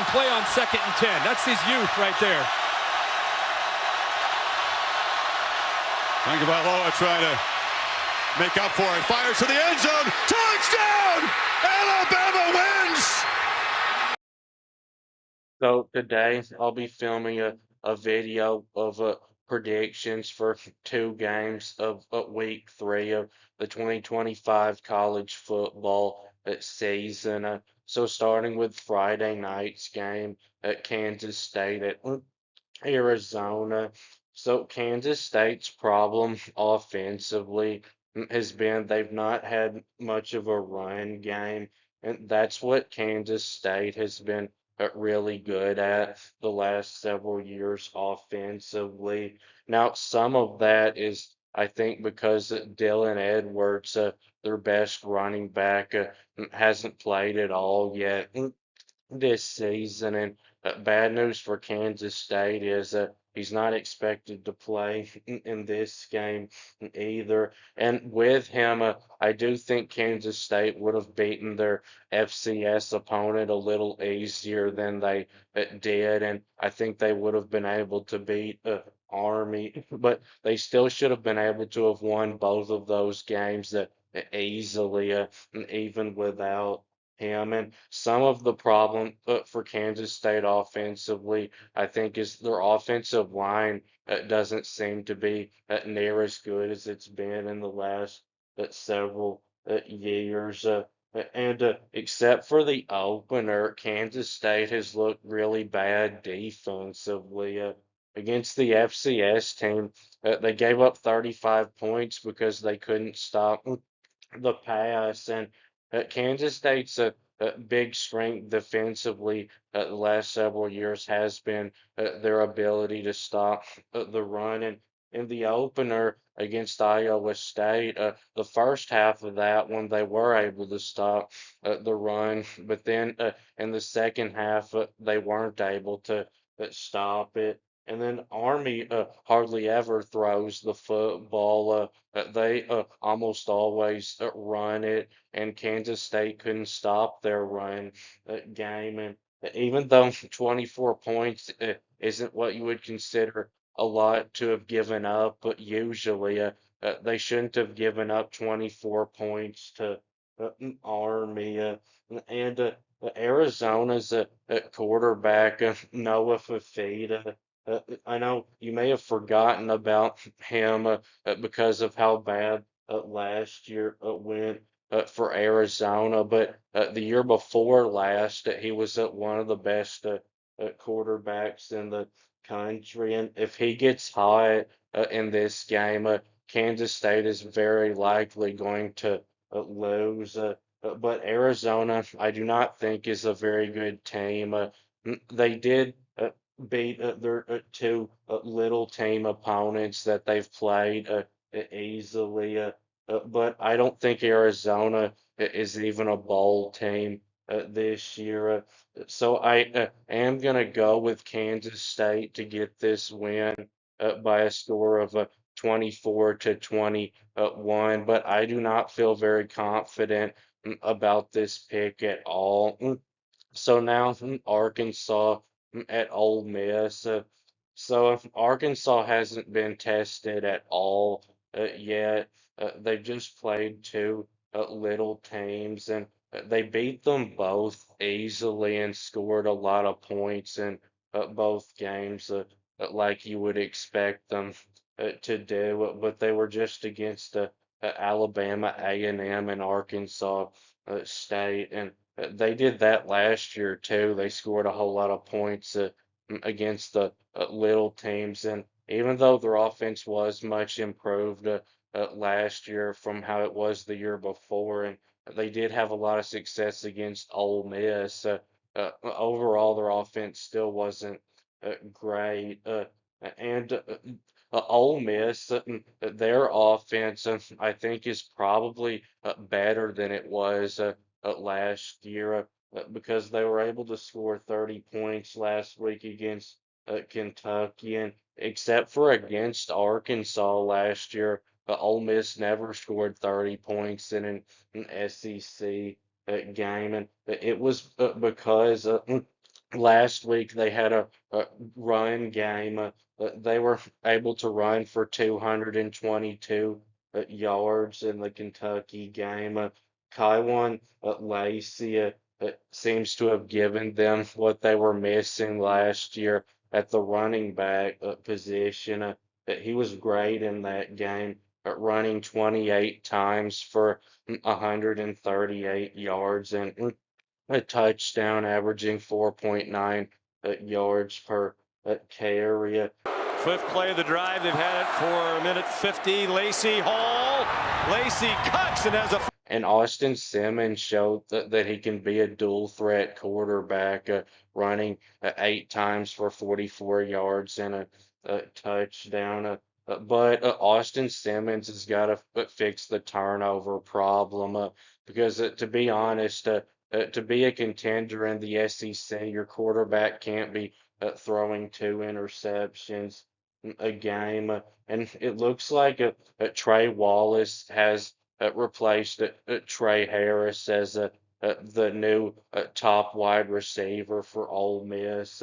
and play on 2nd and 10. That's his youth right there. Tagovailoa trying to make up for it. Fires to the end zone. Touchdown! Alabama wins! So today I'll be filming a video of predictions for 2 games of week 3 of the 2025 college football season. So starting with Friday night's game at Kansas State at Arizona. So Kansas State's problem offensively has been they've not had much of a run game, and that's what Kansas State has been really good at the last several years offensively. Now, some of that is, I think, because Dylan Edwards, their best running back, hasn't played at all yet this season. And bad news for Kansas State is he's not expected to play in this game either. And with him, I do think Kansas State would have beaten their FCS opponent a little easier than they did. And I think they would have been able to beat Army, but they still should have been able to have won both of those games easily, even without him. And some of the problem for Kansas State offensively, I think, is their offensive line doesn't seem to be near as good as it's been in the last several years. And except for the opener, Kansas State has looked really bad defensively. Against the FCS team, they gave up 35 points because they couldn't stop the pass. And Kansas State's a big strength defensively the last several years has been their ability to stop the run. And in the opener against Iowa State, the first half of that one, they were able to stop the run, but then in the second half, they weren't able to stop it. And then Army hardly ever throws the football. They almost always run it, and Kansas State couldn't stop their run game. And even though 24 points isn't what you would consider a lot to have given up, but usually they shouldn't have given up 24 points to Army. And Arizona's quarterback, Noah Fafita. I know you may have forgotten about him because of how bad last year went for Arizona, but the year before last, he was one of the best quarterbacks in the country. And if he gets hot in this game, Kansas State is very likely going to lose. But Arizona, I do not think is a very good team. They did beat their 2 little team opponents that they've played easily. But I don't think Arizona is even a bowl team this year. So I am going to go with Kansas State to get this win by a score of 24 to 21. But I do not feel very confident about this pick at all. So now Arkansas at Ole Miss. So if Arkansas hasn't been tested at all yet, they've just played 2 little teams, and they beat them both easily and scored a lot of points in both games, like you would expect them to do. But they were just against Alabama, A&M, and Arkansas State, and they did that last year too. They scored a whole lot of points against the little teams, and even though their offense was much improved last year from how it was the year before, and they did have a lot of success against Ole Miss, overall their offense still wasn't great. And Ole Miss, their offense, I think, is probably better than it was last year because they were able to score 30 points last week against Kentucky, and except for against Arkansas last year, Ole Miss never scored 30 points in an SEC game, and it was because last week they had a run game. They were able to run for 222 yards in the Kentucky game. Kaiwan Lacey seems to have given them what they were missing last year at the running back position. He was great in that game, running 28 times for 138 yards and a touchdown, averaging 4.9 yards per carry. Fifth play of the drive. They've had it for a minute 50. Lacey Hall. Lacey cuts and has a. And Austin Simmons showed that he can be a dual threat quarterback, running 8 times for 44 yards and a touchdown. But Austin Simmons has got to fix the turnover problem because, to be honest, to be a contender in the SEC, your quarterback can't be throwing 2 interceptions a game. And it looks like Trey Wallace has replaced Trey Harris as the new top wide receiver for Ole Miss.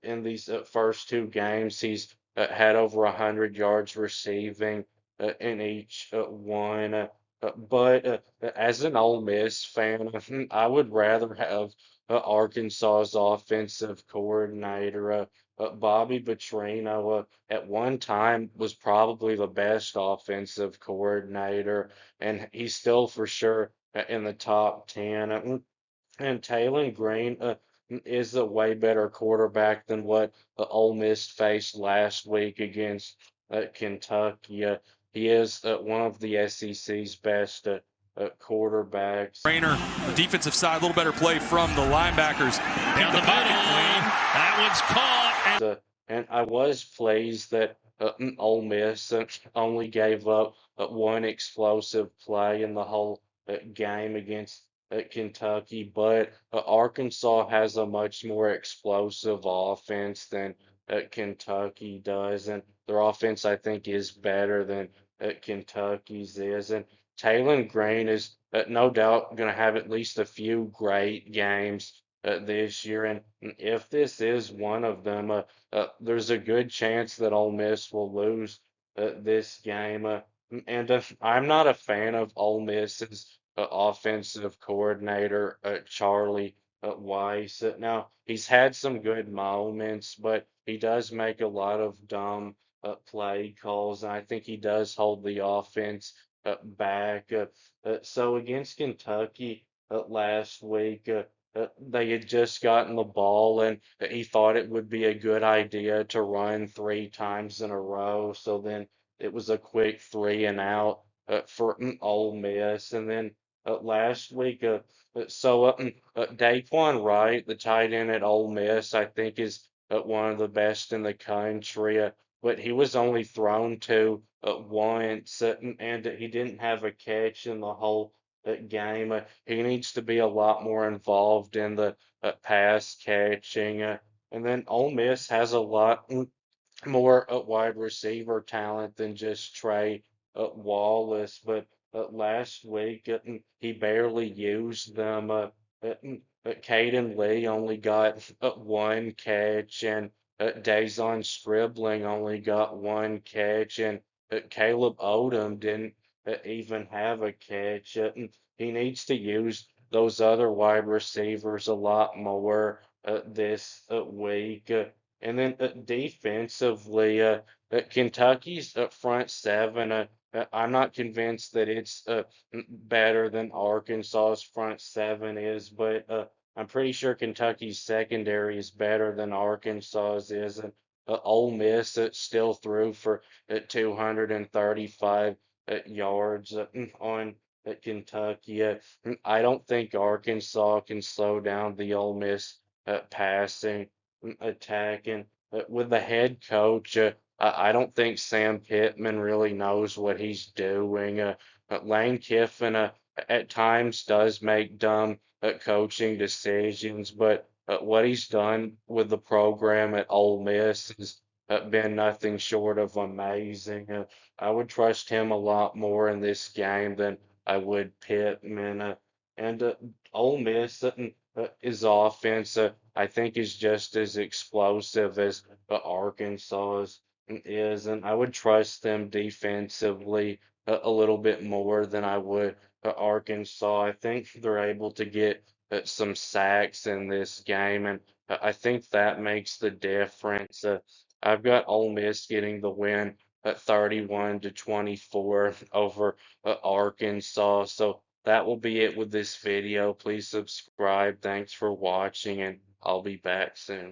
In these first 2 games, he's had over 100 yards receiving in each one. But as an Ole Miss fan, I would rather have Arkansas's offensive coordinator. Bobby Petrino at one time was probably the best offensive coordinator, and he's still for sure in the top 10. And Taylon Green is a way better quarterback than what Ole Miss faced last week against Kentucky. He is one of the SEC's best quarterbacks. Trainer, defensive side, a little better play from the linebackers. Down the pocket clean. That one's caught. And I was pleased that Ole Miss only gave up 1 explosive play in the whole game against Kentucky, but Arkansas has a much more explosive offense than Kentucky does, and their offense, I think, is better than Kentucky's is. And Taylon Green is no doubt going to have at least a few great games this year, and if this is one of them, there's a good chance that Ole Miss will lose this game. And I'm not a fan of Ole Miss's offensive coordinator, Charlie Weiss. Now, he's had some good moments, but he does make a lot of dumb play calls, and I think he does hold the offense back. So against Kentucky last week, they had just gotten the ball, and he thought it would be a good idea to run 3 times in a row. So then it was a quick 3-and-out for Ole Miss. And then last week, Daquan Wright, the tight end at Ole Miss, I think is one of the best in the country. But he was only thrown to once, and he didn't have a catch in the whole game. He needs to be a lot more involved in the pass catching. And then Ole Miss has a lot more wide receiver talent than just Trey Wallace. But last week he barely used them. Caden Lee only got 1 catch, and Dazon Stribling only got 1 catch, and Caleb Odom didn't even have a catch. He needs to use those other wide receivers a lot more this week. And then defensively, Kentucky's front seven, I'm not convinced that it's better than Arkansas's front seven is, but I'm pretty sure Kentucky's secondary is better than Arkansas's is. And Ole Miss still threw for 235 yards on Kentucky. I don't think Arkansas can slow down the Ole Miss passing attack. And with the head coach, I don't think Sam Pittman really knows what he's doing. Lane Kiffin at times does make dumb coaching decisions, but what he's done with the program at Ole Miss has been nothing short of amazing. I would trust him a lot more in this game than I would Pittman. And Ole Miss, his offense, I think is just as explosive as Arkansas is, and I would trust them defensively a little bit more than I would Arkansas. I think they're able to get some sacks in this game, and I think that makes the difference. I've got Ole Miss getting the win at 31-24 over Arkansas. So that will be it with this video. Please subscribe. Thanks for watching, and I'll be back soon.